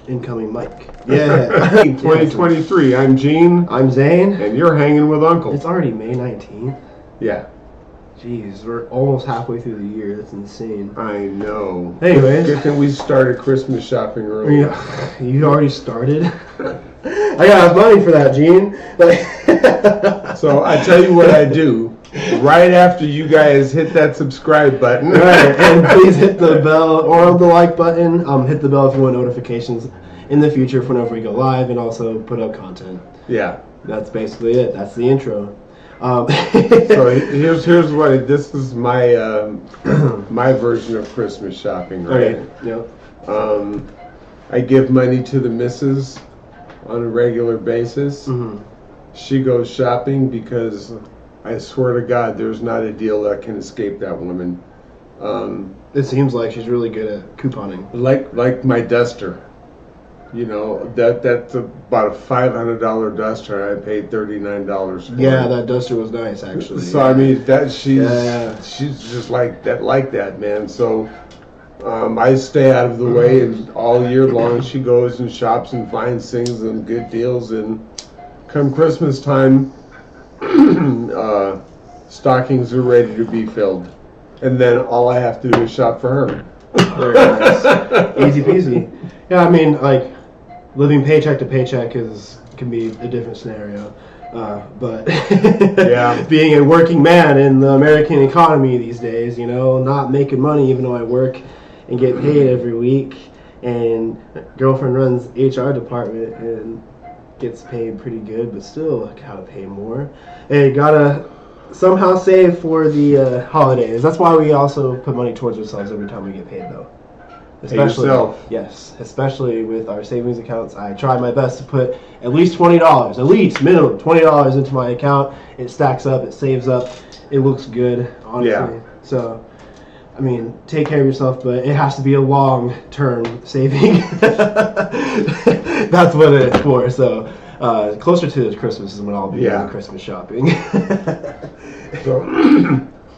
Incoming Mike. Yeah. 2023. I'm Gene. I'm Zane. And you're hanging with Uncle. It's already May 19th. Yeah. Jeez, we're almost halfway through the year. That's insane. I know. Anyways. Good thing we started Christmas shopping early. Yeah, you already started? I got money for that, Gene. So I tell you what I do. Right after you guys hit that subscribe button. Right, and please hit the bell or the like button. Hit the bell if you want notifications in the future for whenever we go live and also put up content. Yeah. That's basically it. That's the intro. So here's what this is my my version of Christmas shopping, right? Okay. Yep. I give money to the missus on a regular basis. Mm-hmm. She goes shopping because I swear to God, there's not a deal that can escape that woman. It seems like she's really good at couponing. Like my duster. You know, that's about a $500 duster. I paid $39 for. Yeah, that duster was nice, actually. So I mean, she's just like that, man. So I stay out of the way, and all year long she goes and shops and finds things and good deals. And come Christmas time, stockings are ready to be filled, and then all I have to do is shop for her. Very nice. Easy peasy. Yeah, I mean, like, living paycheck to paycheck can be a different scenario. But yeah, being a working man in the American economy these days, you know, not making money even though I work and get paid every week, and girlfriend runs HR department and gets paid pretty good, but still gotta pay more. And gotta somehow save for the holidays. That's why we also put money towards ourselves every time we get paid, though. Especially, pay yourself. Yes, especially with our savings accounts. I try my best to put at least $20, at least minimum $20 into my account. It stacks up, it saves up, it looks good, honestly. Yeah. So, I mean, take care of yourself, but it has to be a long-term saving. That's what it's for. So, closer to Christmas is when I'll be doing Christmas shopping. So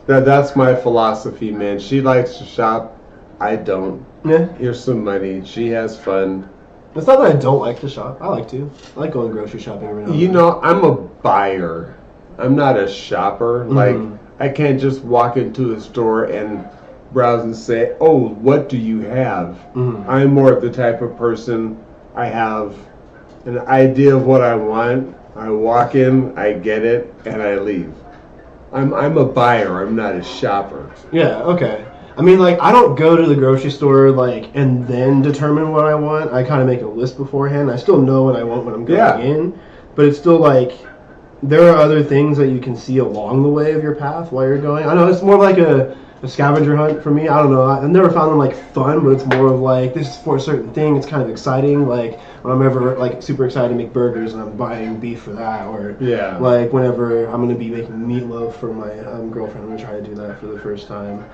that's my philosophy, man. She likes to shop. I don't. Yeah. Here's some money. She has fun. It's not that I don't like to shop. I like to. I like going grocery shopping every now and then. You know, I'm a buyer. I'm not a shopper. Mm-hmm. Like, I can't just walk into a store and browse and say, oh, what do you have? Mm-hmm. I'm more of the type of person, I have an idea of what I want. I walk in, I get it, and I leave. I'm a buyer. I'm not a shopper. Yeah, okay. I mean, like, I don't go to the grocery store, like, and then determine what I want. I kind of make a list beforehand. I still know what I want when I'm going in. But it's still, like, there are other things that you can see along the way of your path while you're going. I know it's more like a scavenger hunt for me. I don't know. I've never found them, like, fun, but it's more of, like, this is for a certain thing. It's kind of exciting. Like, when I'm ever, like, super excited to make burgers and I'm buying beef for that. Or, like, whenever I'm going to be making meatloaf for my girlfriend, I'm going to try to do that for the first time.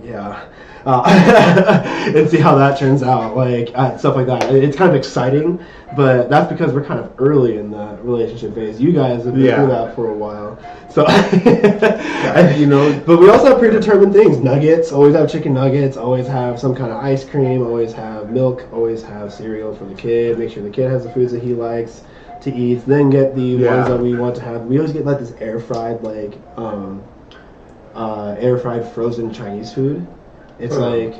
Yeah, and see how that turns out, like stuff like that. It's kind of exciting, but that's because we're kind of early in that relationship phase. You guys have been through that for a while, so you know. But we also have predetermined things. Nuggets, always have chicken nuggets. Always have some kind of ice cream. Always have milk. Always have cereal for the kid. Make sure the kid has the foods that he likes to eat. Then get the ones that we want to have. We always get like this air fried air fried frozen Chinese food. It's you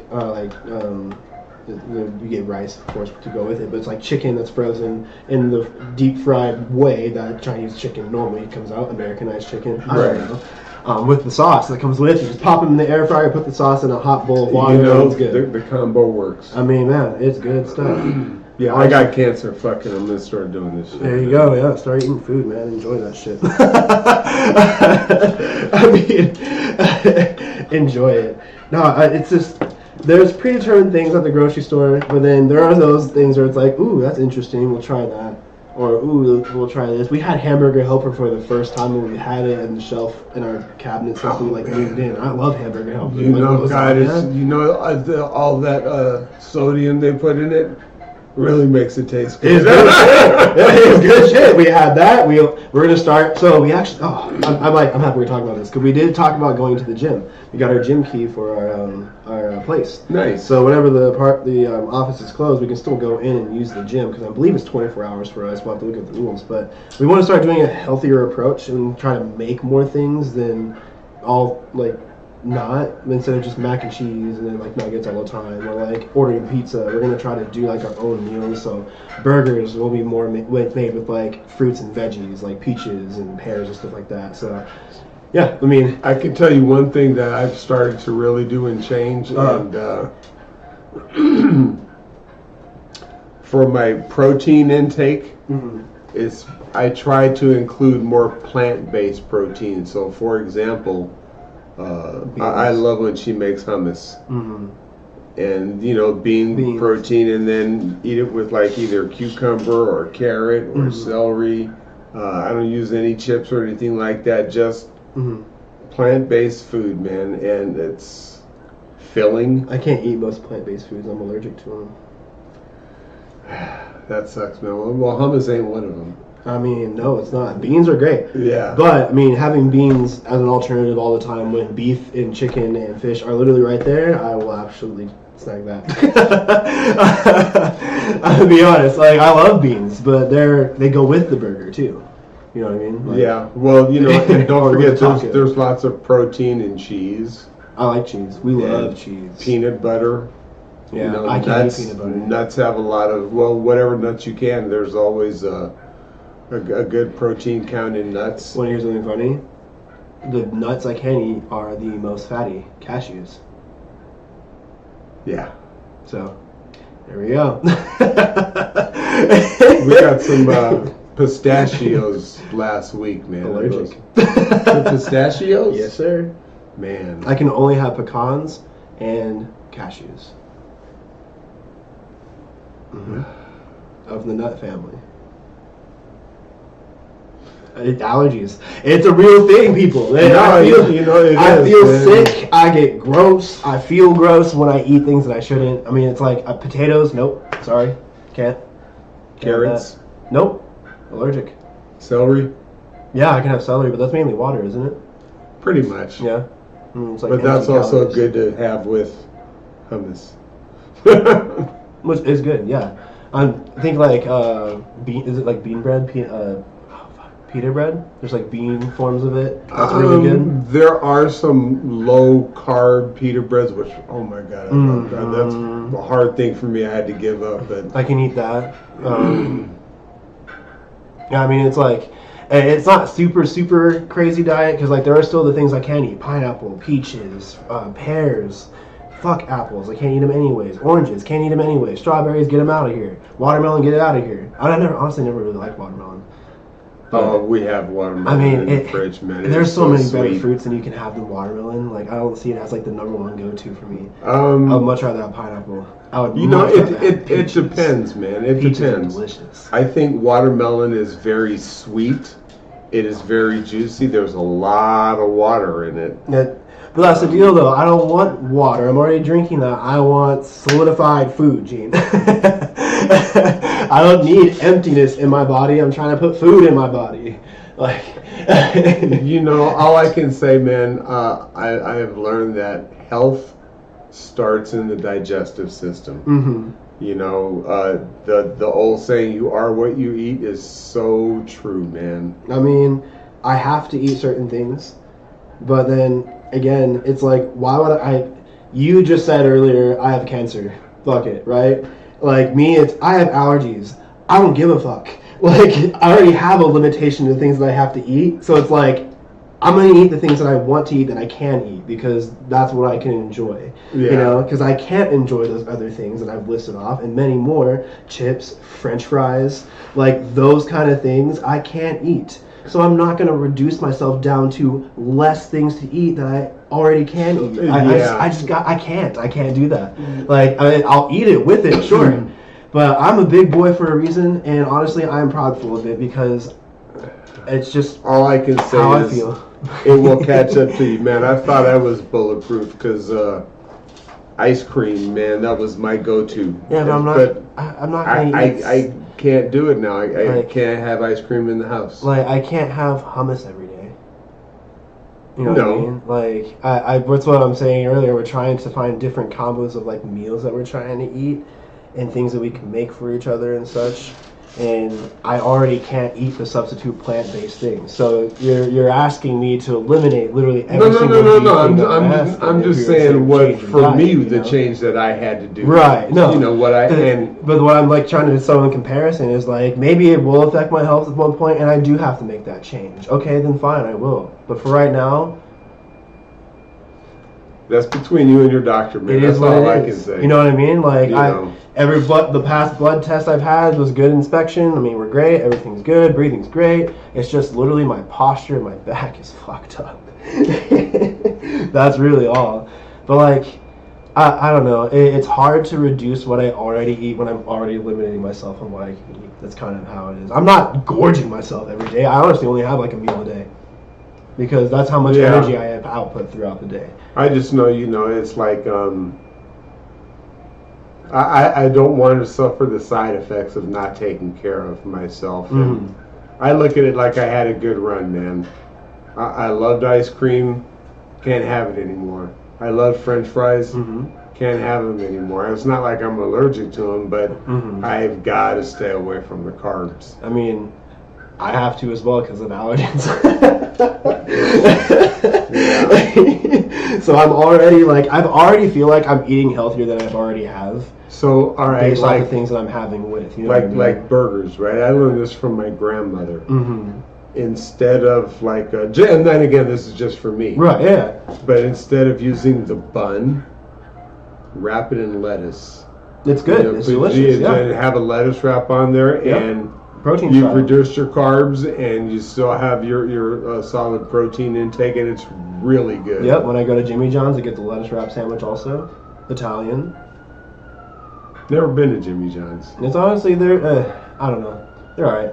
get rice, of course, to go with it, but it's like chicken that's frozen in the deep fried way that Chinese chicken normally comes out, Americanized chicken. I don't know. With the sauce that comes with it, just pop them in the air fryer, put the sauce in a hot bowl of water. You know, it's good. The combo works. I mean, man, it's good stuff. Yeah, I got cancer. Fucking, I'm gonna start doing this shit. There you go. Yeah, start eating food, man. Enjoy that shit. I mean, enjoy it. No, it's just there's predetermined things at the grocery store, but then there are those things where it's like, ooh, that's interesting. We'll try that, or ooh, we'll try this. We had Hamburger Helper for the first time when we had it on the shelf in our cabinet since we moved in. I love Hamburger Helper. You know, God, you know all that sodium they put in it. really makes it taste It's good. good shit. It's good shit. We had that. We're gonna start. So we actually. Oh, I'm happy we're talking about this because we did talk about going to the gym. We got our gym key for our place. Nice. So whenever the office is closed, we can still go in and use the gym because I believe it's 24 hours for us. We'll have to look at the rules, but we want to start doing a healthier approach and try to make more things than all like. Not instead of just mac and cheese and then like nuggets all the time or like ordering pizza. We're gonna try to do like our own meals. So burgers will be more made with like fruits and veggies like peaches and pears and stuff like that. So yeah, I mean, I can tell you one thing that I've started to really do and change, and for my protein intake, is I try to include more plant-based protein. So for example. I love when she makes hummus, and bean protein, and then eat it with like either cucumber or carrot or celery. I don't use any chips or anything like that. Just plant-based food, man, and it's filling. I can't eat most plant-based foods. I'm allergic to them. That sucks, man. Well, hummus ain't one of them. I mean, no, it's not. Beans are great. Yeah. But, I mean, having beans as an alternative all the time when beef and chicken and fish are literally right there, I will absolutely snag that. I'll be honest. Like, I love beans, but they go with the burger, too. You know what I mean? Like, yeah. Well, and don't forget, there's lots of protein in cheese. I like cheese. We love cheese. Peanut butter. Yeah, I can't eat peanut butter. Nuts have a lot of, whatever nuts you can. There's always a good protein count in nuts. Want to hear something funny? The nuts I can eat are the most fatty. Cashews. Yeah. So, there we go. We got some pistachios last week, man. Allergic. The pistachios? Yes, sir. Man. I can only have pecans and cashews. Of the nut family. Allergies. It's a real thing, people. I feel sick. I get gross. I feel gross when I eat things that I shouldn't. I mean, it's like potatoes. Nope. Sorry. Can't. Carrots. Nope. Allergic. Celery. Yeah, I can have celery, but that's mainly water, isn't it? Pretty much. Yeah. It's like but that's also calories. good to have with hummus. Which is good, yeah. I think like is it like bean bread? Pita bread? There's like bean forms of it. That's really good. There are some low carb pita breads, which oh my god, I love that. That's a hard thing for me. I had to give up, but I can eat that. Yeah, I mean it's like it's not super crazy diet because like there are still the things I can eat: pineapple, peaches, pears. Fuck apples, I can't eat them anyways. Oranges, can't eat them anyways. Strawberries, get them out of here. Watermelon, get it out of here. I honestly never really liked watermelon. We have watermelon in the fridge, man. There's so many better fruits than you can have than watermelon. Like I don't see it as like the number one go-to for me. I would much rather have pineapple. I would. It depends, man. It peaches depends. Are delicious. I think watermelon is very sweet. It is very juicy. There's a lot of water in it. But that's the deal, though. I don't want water. I'm already drinking that. I want solidified food, Gene. I don't need emptiness in my body. I'm trying to put food in my body. Like, all I can say, man, I have learned that health starts in the digestive system. The old saying, "You are what you eat," is so true, man. I mean, I have to eat certain things, but then again, it's like, why would I? You just said earlier, I have cancer. Fuck it, right? Like me, I have allergies. I don't give a fuck. Like I already have a limitation to things that I have to eat, so it's like I'm gonna eat the things that I want to eat that I can eat because that's what I can enjoy. Yeah. Because I can't enjoy those other things that I've listed off and many more. Chips, French fries, like those kind of things I can't eat. So I'm not going to reduce myself down to less things to eat that I already can eat. I can't do that. Like I'll eat it with it, sure. But I'm a big boy for a reason, and honestly, I'm proudful of it because it's just all I can say how is I feel. It will catch up to you, man. I thought I was bulletproof because ice cream, man, that was my go-to. Yeah, but I'm not. But I'm not gonna eat. I can't do it now. I Like- can't have ice cream in the house. Like, I can't have hummus every day. You know what No. I mean? Like, that's what I'm saying earlier. We're trying to find different combos of like meals that we're trying to eat, and things that we can make for each other and such. And I already can't eat the substitute plant-based things. So you're asking me to eliminate literally every No. single thing that I I'm have I'm if just you're saying what changing for diet, me you the know? change that I had to do. Right. No. You know what But what I'm like trying to show in comparison is like maybe it will affect my health at one point, and I do have to make that change. Okay, then fine, I will. But for right now, that's between you and your doctor, man. it That's is what all I it can is. say. You know what I mean? Like You know. the past blood test I've had was good inspection. I mean, we're great. Everything's good. Breathing's great. It's just literally my posture and my back is fucked up. That's really all. But like, I don't know. It's hard to reduce what I already eat when I'm already limiting myself on what I can eat. That's kind of how it is. I'm not gorging myself every day. I honestly only have like a meal a day. Because that's how much Yeah. energy I have output throughout the day. I just know, it's like I don't want to suffer the side effects of not taking care of myself. And I look at it like I had a good run, man. I loved ice cream, can't have it anymore. I love French fries, can't have them anymore. It's not like I'm allergic to them, but I've got to stay away from the carbs. I mean, I have to as well because of allergens. So I'm already I've already feel like I'm eating healthier than I've already have. So, all right, Based off the like things that I'm having with, you know what I mean? like burgers, right? I learned this from my grandmother. Mm-hmm. Instead of and then again, this is just for me. Right, yeah. But instead of using the bun, wrap it in lettuce. It's good. It's delicious, yeah. Have a lettuce wrap on there, Yep. and Protein you've style. reduced your carbs, and you still have your solid protein intake, and it's really good. Yep, when I go to Jimmy John's, I get the lettuce wrap sandwich also. Italian. Never been to Jimmy John's. It's honestly, I don't know. They're alright.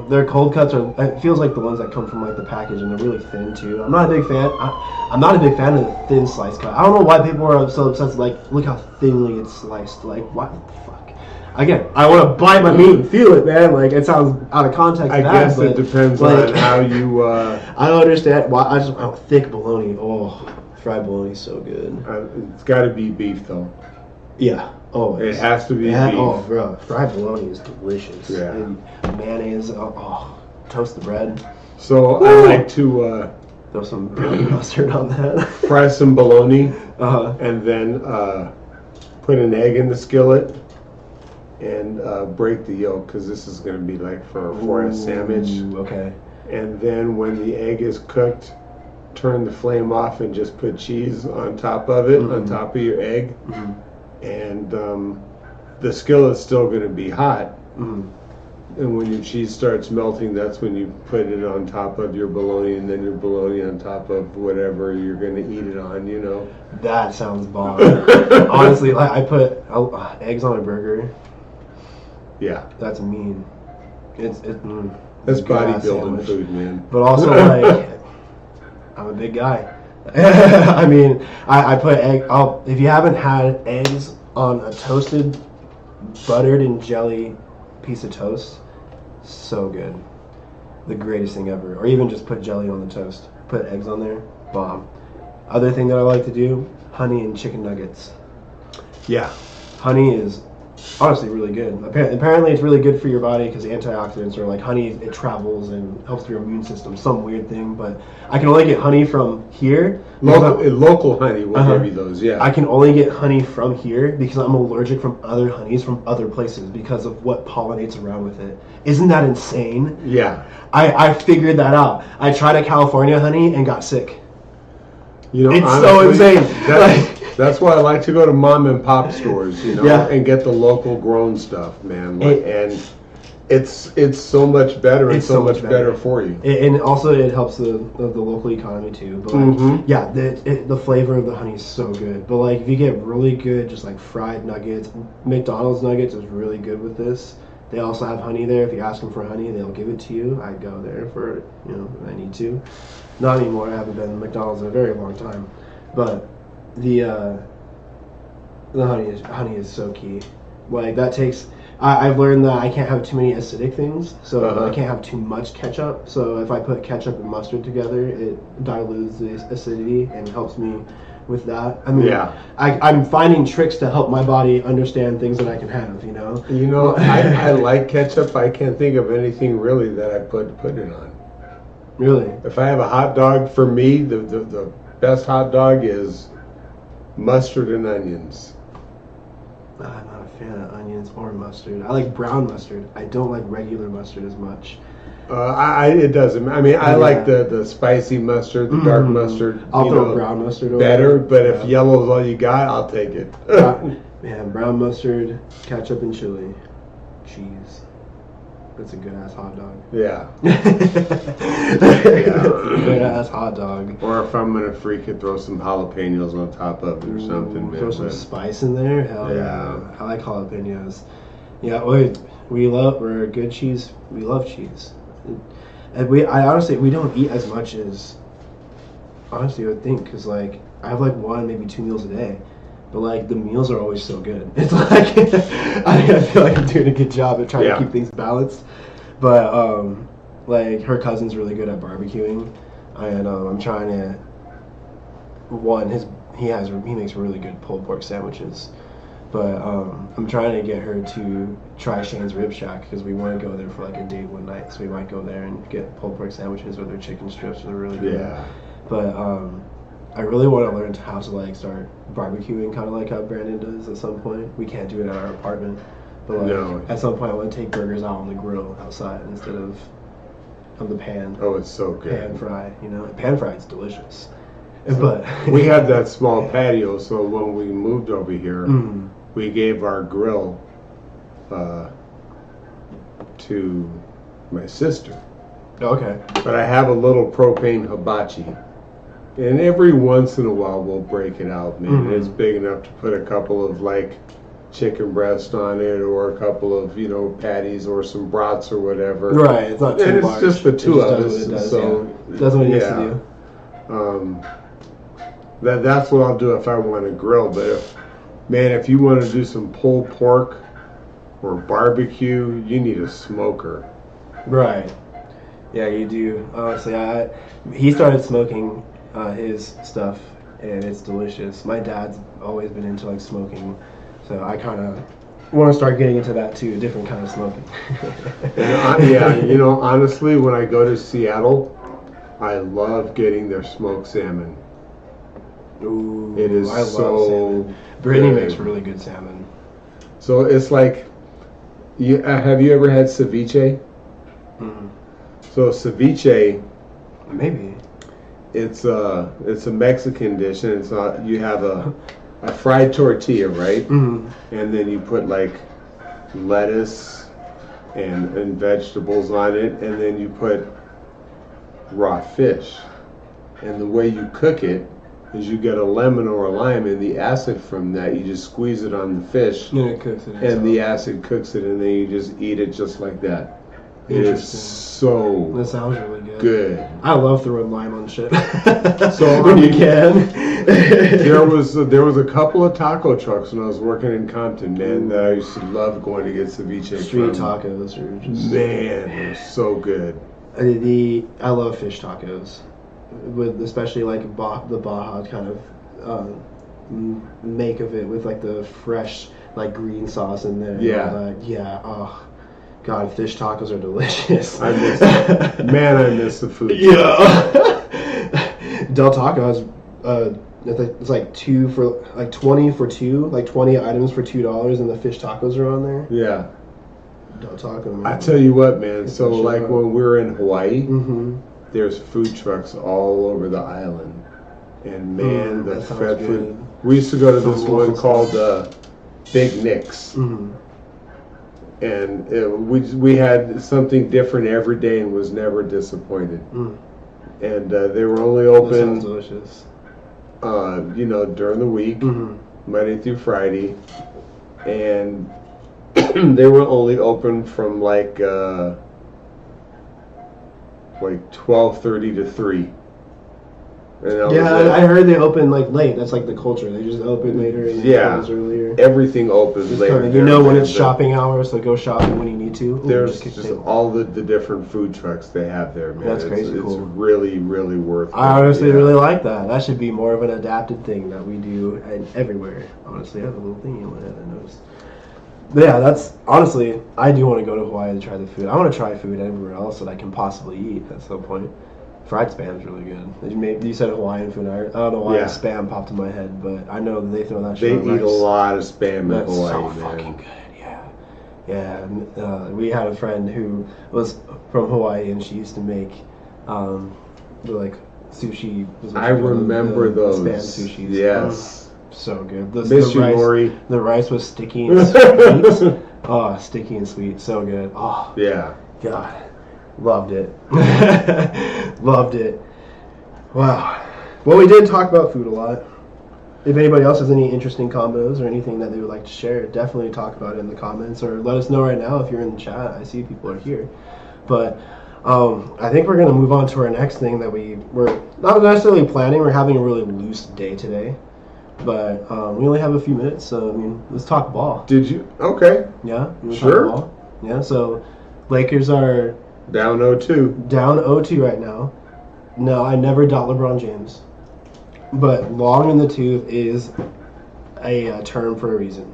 Their cold cuts it feels like the ones that come from like the package, and they're really thin too. I'm not a big fan. I'm not a big fan of the thin slice cut. I don't know why people are so obsessed. Like, look how thinly it's sliced. Like, what the fuck? Again, I want to bite my meat and feel it, man. Like, it sounds out of context. I guess it depends on how you. I don't understand why. Thick bologna. Oh, fried bologna is so good. It's got to be beef though. Yeah. Oh, it has to be beef. Oh, bro, fried bologna is delicious. Yeah. And mayonnaise. Toast the bread. So I like to throw some brown mustard on that. fry some bologna, Uh-huh. and then put an egg in the skillet, and break the yolk, because this is going to be like for a sandwich. Ooh, okay. And then when the egg is cooked, turn the flame off and just put cheese on top of it, on top of your egg. And the skillet's still going to be hot. And when your cheese starts melting, that's when you put it on top of your bologna, and then your bologna on top of whatever you're going to eat it on, That sounds bomb. Honestly, I put eggs on a burger. Yeah. That's mean. That's bodybuilding food, man. But also, I'm a big guy. I mean, I put egg. If you haven't had eggs on a toasted, buttered and jelly piece of toast, so good. The greatest thing ever. Or even just put jelly on the toast. Put eggs on there. Bomb. Other thing that I like to do, honey and chicken nuggets. Yeah. Honey is honestly really good. Apparently it's really good for your body because antioxidants are like honey, it travels and helps your immune system, some weird thing, but I can only get honey from here. Local honey will give you those, yeah. I can only get honey from here because I'm allergic from other honeys from other places because of what pollinates around with it. Isn't that insane? Yeah. I figured that out. I tried a California honey and got sick. It's honestly, so insane. That's why I like to go to mom and pop stores, Yeah. and get the local grown stuff, man. And it's so much better and so much better for you. And also it helps the local economy too. But yeah, the flavor of the honey is so good. But if you get really good, just like fried nuggets, McDonald's nuggets is really good with this. They also have honey there. If you ask them for honey, they'll give it to you. I go there for it, if I need to. Not anymore. I haven't been to McDonald's in a very long time. But the honey is so key. Like that takes. I've learned that I can't have too many acidic things, so I can't have too much ketchup. So if I put ketchup and mustard together, it dilutes the acidity and helps me with that. I mean, I'm finding tricks to help my body understand things that I can have. I like ketchup. I can't think of anything really that I put it on. Really? If I have a hot dog, for me, the best hot dog is mustard and onions. I'm not a fan of onions or mustard. I like brown mustard. I don't like regular mustard as much. It doesn't. I mean, I like the spicy mustard, the dark mustard. I'll throw brown mustard over better, but if yellow's all you got, I'll take it. Man, brown mustard, ketchup, and chili, cheese. That's a good ass hot dog. Yeah. Good ass hot dog. Or if I'm gonna freak it, throw some jalapenos on top of it or something. Throw some spice in there. Hell yeah. I like jalapenos. Yeah, we're a good cheese. We love cheese, and we don't eat as much as honestly I would think, because like I have like 1, maybe 2 meals a day. But like the meals are always so good. It's like I feel like I'm doing a good job at trying to keep things balanced. But like her cousin's really good at barbecuing, and I'm trying to. He makes really good pulled pork sandwiches, but I'm trying to get her to try Shane's Rib Shack because we want to go there for like a date one night. So we might go there and get pulled pork sandwiches with their chicken strips. They're really good. Yeah. But I really want to learn how to like start barbecuing, kind of like how Brandon does at some point. We can't do it at our apartment, but like at some point I want to take burgers out on the grill outside instead of on the pan. Oh, it's so good. Pan fry, pan fry is delicious. But we had that small patio, so when we moved over here, we gave our grill to my sister. Okay. But I have a little propane hibachi. And every once in a while we'll break it out, man. It's big enough to put a couple of like chicken breast on it, or a couple of patties or some brats or whatever. Right, it's not too and large. It's just the two of us. It does, so it does what it needs to do. That's what I'll do if I want to grill. But if you want to do some pulled pork or barbecue, you need a smoker. Right. Yeah, you do. Honestly, he started smoking his stuff, and it's delicious. My dad's always been into like smoking, so I kind of want to start getting into that too, a different kind of smoking. Honestly, when I go to Seattle, I love getting their smoked salmon. Ooh, it is I so love salmon. Brittany good. makes really good salmon. So it's like, have you ever had ceviche? Mm-hmm. So ceviche, maybe. It's a Mexican dish, and you have a fried tortilla, right? Mm-hmm. And then you put like lettuce and vegetables on it, and then you put raw fish. And the way you cook it is you get a lemon or a lime, and the acid from that, you just squeeze it on the fish, and it cooks it. And the acid cooks it, and then you just eat it just like that. It is so that sounds really good. I love throwing lime on shit. So when you can. there was a couple of taco trucks when I was working in Compton, man, that I used to love going to get ceviche. Street tacos are just they're so good. I love fish tacos, with especially like the Baja kind of make of it with like the fresh like green sauce in there. Yeah. Oh. God, fish tacos are delicious. I miss the food. Yeah. Del Taco has it's like 20 for two, like 20 items for $2, and the fish tacos are on there. Yeah. Del Taco, man. I tell you what, man. So like when we were in Hawaii, there's food trucks all over the island, and man, the fed food. We used to go to this one called Big Nick's. And we had something different every day and was never disappointed. And they were only open. That sounds delicious. During the week, Monday through Friday, and they were only open from like 12:30 to 3. And that Yeah, was it. I heard they open like late. That's like the culture. They just open later and they close earlier. Everything opens Just later. kinda, you know when it's shopping hours, so go shopping when you need to. Ooh, There's just all the different food trucks they have there, man. That's crazy It's cool. really, really worth it. I honestly really like that. That should be more of an adapted thing that we do everywhere. Honestly, I have a little thing in my head I noticed. But yeah, that's honestly, I do want to go to Hawaii to try the food. I want to try food everywhere else that I can possibly eat at some point. Fried spam's really good. You said Hawaiian food. I don't know why spam popped in my head, but I know that they throw that shit on They eat rice. a lot of spam in That's Hawaii, so man. fucking good, yeah. We had a friend who was from Hawaii, and she used to make the like sushi. I remember those. Spam sushis. Yes. So good. Miss you, Lori. The rice was sticky and sweet. Oh, sticky and sweet. So good. Oh, Yeah. God. Loved it. Loved it. Wow. Well, we did talk about food a lot. If anybody else has any interesting combos or anything that they would like to share, definitely talk about it in the comments or let us know right now if you're in the chat. I see people are here. But I think we're going to move on to our next thing that we're not necessarily planning. We're having a really loose day today. But we only have a few minutes, so I mean, let's talk ball. Did you? Okay. Yeah? You wanna Sure. talk ball? Yeah, so Lakers are Down 0-2. down 0-2 right now. No, I never doubt LeBron James. But long in the tooth is a term for a reason.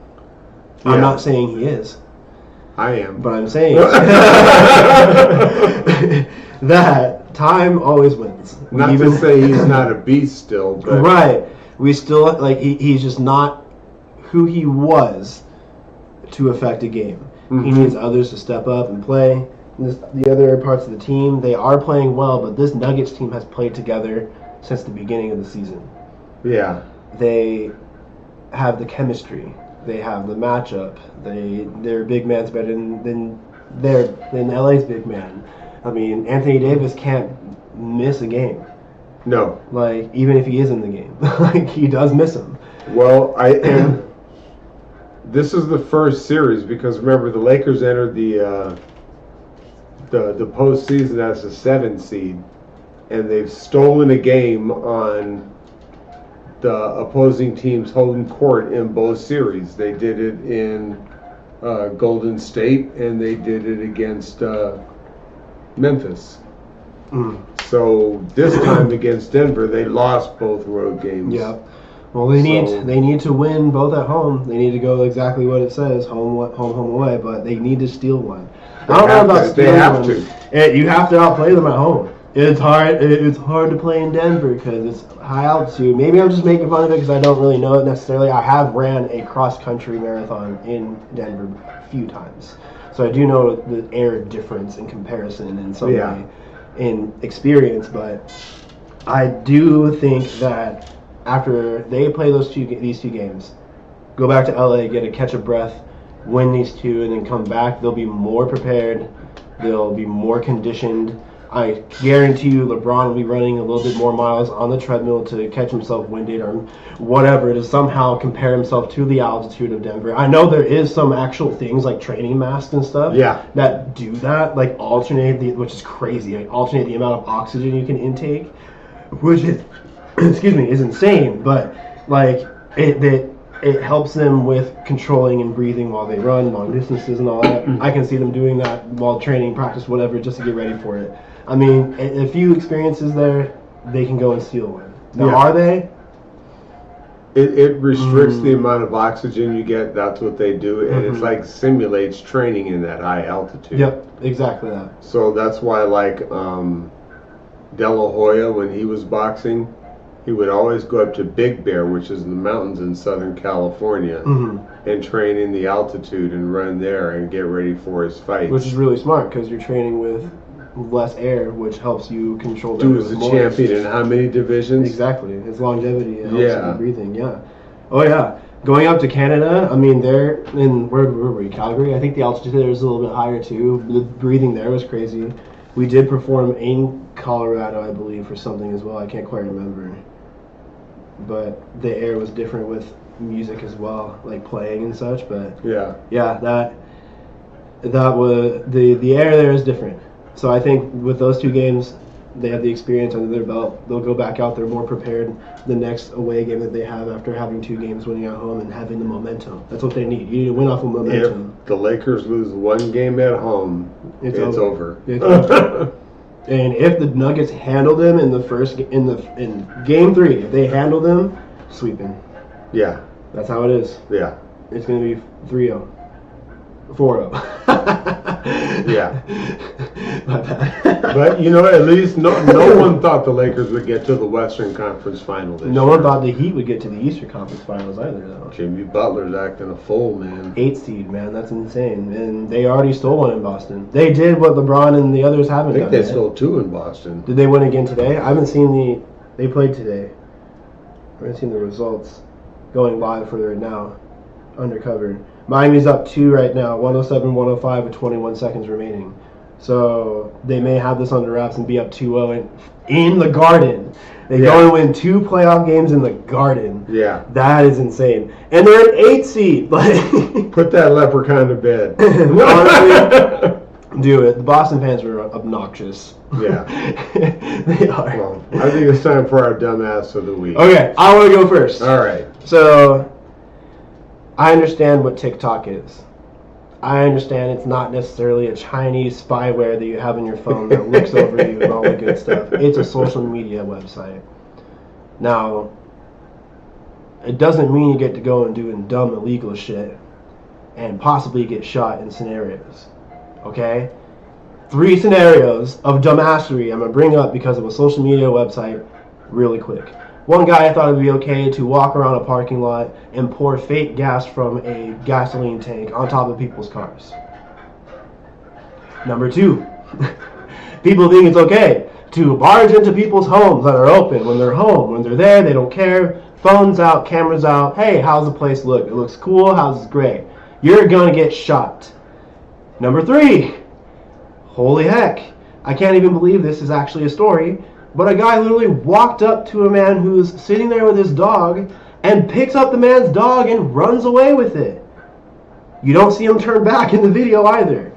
I'm Yeah. not saying he is, I am. but I'm saying that time always wins. Not to say he's not a beast still, but Right. We still, like, he's just not who he was to affect a game. He needs others to step up and play. The other parts of the team, they are playing well, but this Nuggets team has played together since the beginning of the season. yeah. They have the chemistry. They have the matchup. Their big man's better than LA's big man. I mean, Anthony Davis can't miss a game. No. Like, even if he is in the game. Like, he does miss him. Well, and this is the first series because remember the Lakers entered the postseason as a 7 seed, and they've stolen a game on the opposing team's home court in both series. They did it in Golden State, and they did it against Memphis. So this time against Denver, they lost both road games. Yeah. Well, they need to win both at home. They need to go exactly what it says, home away. But they need to steal one. I don't know about stealing one. They have to. You have to outplay them at home. It's hard. It's hard to play in Denver because it's high altitude. Maybe I'm just making fun of it because I don't really know it necessarily. I have ran a cross country marathon in Denver a few times, so I do know the air difference in comparison in some way in experience. But I do think that after they play these two games, go back to LA, get a catch of breath, win these two, and then come back, they'll be more prepared. They'll be more conditioned. I guarantee you LeBron will be running a little bit more miles on the treadmill to catch himself winded or whatever, to somehow compare himself to the altitude of Denver. I know there is some actual things like training masks and stuff that do that, like which is crazy, like alternate the amount of oxygen you can intake, which is, is insane, but like it helps them with controlling and breathing while they run long distances and all that. I can see them doing that while training, practice, whatever, just to get ready for it. I mean, a few experiences there, they can go and steal one. Now, are they? It restricts the amount of oxygen you get. That's what they do, and it's like simulates training in that high altitude. Yep, exactly that. So that's why, like De La Hoya, when he was boxing, he would always go up to Big Bear, which is in the mountains in Southern California, and train in the altitude and run there and get ready for his fight. Which is really smart because you're training with less air, which helps you control that. Dude was a champion in how many divisions? Exactly. It's longevity. It helps you breathing. Yeah. Oh, yeah. Going up to Canada, I mean, they're in, where were we? Calgary? I think the altitude there is a little bit higher, too. The breathing there was crazy. We did perform in Colorado, I believe, for something as well. I can't quite remember. But the air was different with music as well, like playing and such. But yeah, that was the air there is different. So I think with those two games, They have the experience under their belt. They'll go back out there more prepared the next away game that they have after having 2 games winning at home and having the momentum. That's what they need. You need to win off of momentum. If the Lakers lose 1 game at home, it's over. It's over. And if the Nuggets handle them in game 3, if they handle them, sweeping. Yeah. That's how it is. Yeah. It's going to be 3-0. 4-0. Yeah. But, at least no one thought the Lakers would get to the Western Conference Final this year. No one thought the Heat would get to the Eastern Conference Finals either, though. Jimmy Butler's acting a fool, man. 8 seed, man. That's insane. And they already stole one in Boston. They did what LeBron and the others haven't done. I think they stole 2 in Boston. Did they win again today? I haven't seen they played today. I haven't seen the results going live for it now. Undercover. Miami's up 2 right now, 107-105 with 21 seconds remaining. So they may have this under wraps and be up 2-0 in the Garden. They go and win 2 playoff games in the Garden. Yeah. That is insane. And they're an 8 seed. Put that leprechaun to bed. Honestly, do it. The Boston fans are obnoxious. Yeah. They are. Well, I think it's time for our dumbass of the week. Okay, I want to go first. All right. So, I understand what TikTok is. I understand it's not necessarily a Chinese spyware that you have in your phone that looks over you and all the good stuff. It's a social media website. Now, it doesn't mean you get to go and do dumb illegal shit and possibly get shot in scenarios. Okay? 3 scenarios of dumbassery I'm going to bring up because of a social media website really quick. One guy thought it would be okay to walk around a parking lot and pour fake gas from a gasoline tank on top of people's cars. Number 2, people think it's okay to barge into people's homes that are open when they're home. When they're there, they don't care. Phones out, cameras out. Hey, how's the place look? It looks cool. How's it great? You're going to get shot. Number 3, holy heck. I can't even believe this is actually a story. But a guy literally walked up to a man who's sitting there with his dog and picks up the man's dog and runs away with it. You don't see him turn back in the video either.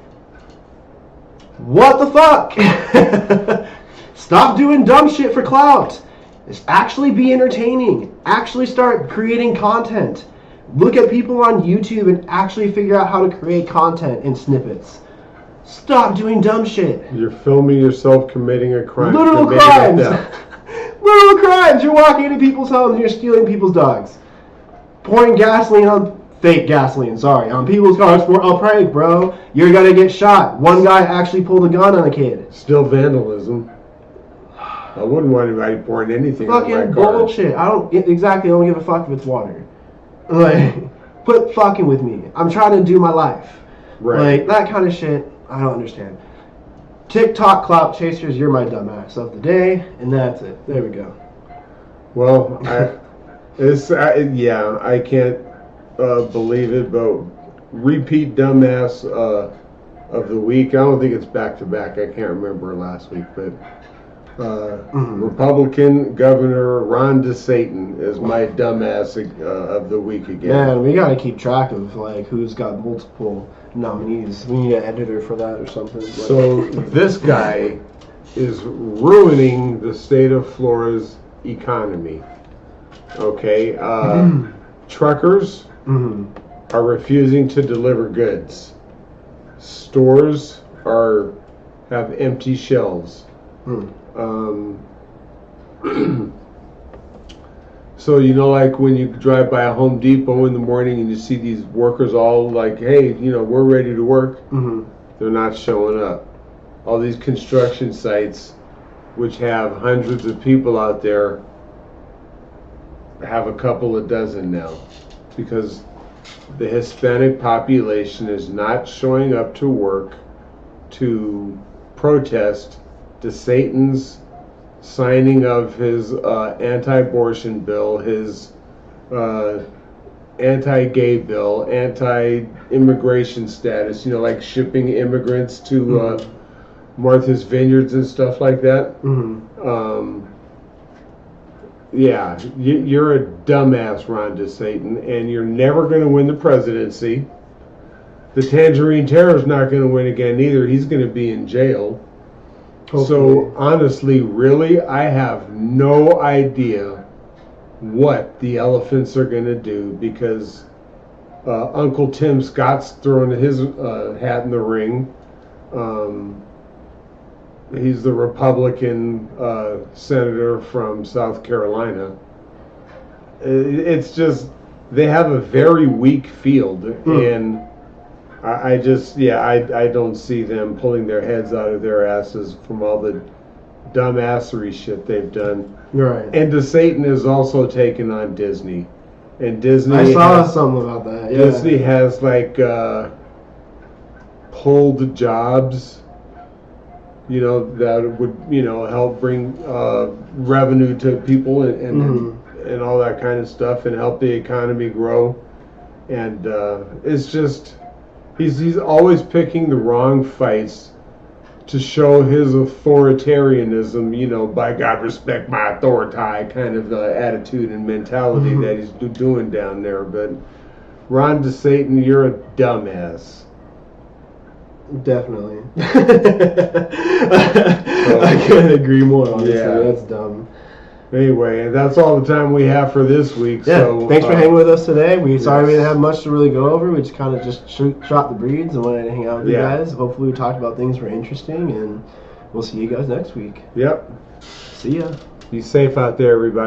What the fuck? Stop doing dumb shit for clout. Just actually be entertaining. Actually start creating content. Look at people on YouTube and actually figure out how to create content in snippets. Stop doing dumb shit. You're filming yourself committing a crime. Literal crimes. Literal crimes. You're walking into people's homes and you're stealing people's dogs. Pouring gasoline on on people's cars for a prank, bro. You're gonna get shot. One guy actually pulled a gun on a kid. Still vandalism. I wouldn't want anybody pouring anything on my car. Fucking bullshit. I don't give a fuck if it's water. Like, quit fucking with me. I'm trying to do my life. Right. Like, that kind of shit. I don't understand. TikTok clout chasers, you're my dumbass of the day, and that's it. There we go. Well, I can't believe it, but repeat dumbass of the week. I don't think it's back to back. I can't remember last week, but Republican Governor Ron DeSantis is my dumbass of the week again. Man, we gotta keep track of who's got multiple nominees. We need an editor for that or something. So this guy is ruining the state of Florida's economy. Okay, truckers are refusing to deliver goods. Stores have empty shelves. So, like when you drive by a Home Depot in the morning and you see these workers all like, hey, we're ready to work. They're not showing up. All these construction sites, which have hundreds of people out there, have a couple of dozen now. Because the Hispanic population is not showing up to work to protest DeSantis' signing of his anti-abortion bill, his anti-gay bill, anti-immigration status, like shipping immigrants to Martha's Vineyards and stuff like that. Yeah, you're a dumbass, Ron DeSantis, and you're never going to win the presidency. The Tangerine Terror's not going to win again either. He's going to be in jail. So honestly, really, I have no idea what the elephants are going to do because Uncle Tim Scott's throwing his hat in the ring. He's the Republican senator from South Carolina. It's just they have a very weak field, and I don't see them pulling their heads out of their asses from all the dumbassery shit they've done. Right. And DeSatan is also taken on Disney, and Disney. I saw something about that. Yeah. Disney has like pulled jobs, that would help bring revenue to people and all that kind of stuff and help the economy grow. And it's just he's always picking the wrong fights to show his authoritarianism, by God, respect my authority kind of attitude and mentality that he's doing down there. But Ron DeSatan, you're a dumbass. Definitely. I couldn't agree more, honestly. Yeah. That's dumb. Anyway, that's all the time we have for this week. Yeah, so thanks for hanging with us today. Sorry we didn't have much to really go over. We just kind of shot the breeds and wanted to hang out with you guys. Hopefully we talked about things that were interesting, and we'll see you guys next week. Yep. See ya. Be safe out there, everybody.